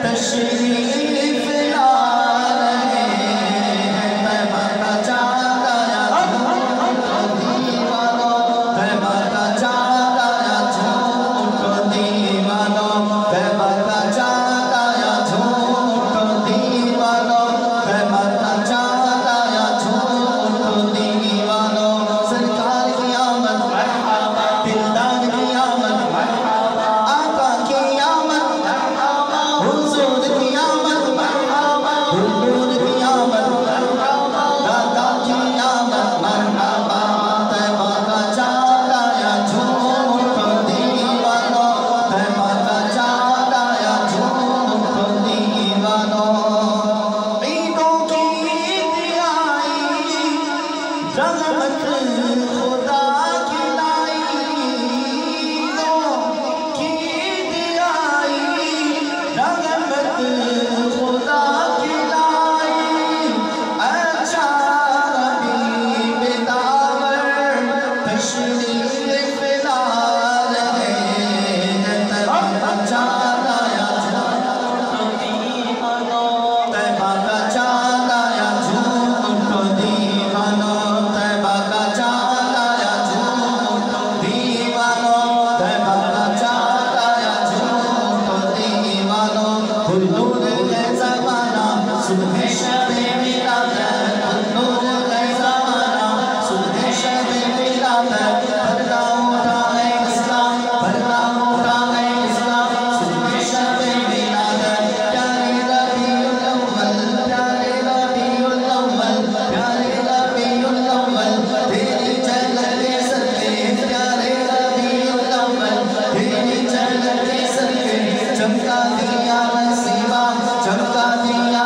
तशरीफ ला रहे हैं तैबा का चाँद आया झूठो दीवानो तैबा का चाँद आया झूठो दीवानो तैबा का चाँद आया झूठो दीवानो तैबा का चाँद आया झूठो दीवानो सरकार की आमद मरहबा दिलदार की आमद मरहबा आका की आमद मरहबा हुजूर की आमद मरहबा हुजूर की आमद मरहबा दादा की आमद मरहबा तैबा का चाँद आया झूठो दीवानो तैबा का चाँद आया झूठो दीवानो ईदों की ईद आई रहमत खुदा की लाई ईदों की ईद आई रहमत खुदा की लाई अच्छा हबीब दावर तशरीफ ला रहे हैं तैबा का चाँद आया झूठो दीवानो तैबा का चाँद आया झूठो दीवानो तैबा का चाँद आया झूठो दीवानो तैबा का चाँद आया झूठो दीवानो हुजूर है ज़माना सुबह शब-ए विलादत हुजूर है ज़माना सुबह शब-ए विलादत पर्दा उठा है इस्लाम पर्दा उठा है इस्लाम सुबह शब-ए विलादत प्यारे रबीउल अव्वल प्यारे रबीउल अव्वल प्यारे रबीउल अव्वल तेरी झलक के सदके प्यारे रबीउल अव्वल तेरी झलक के सदके चमका दिया नसीबा चमका दिया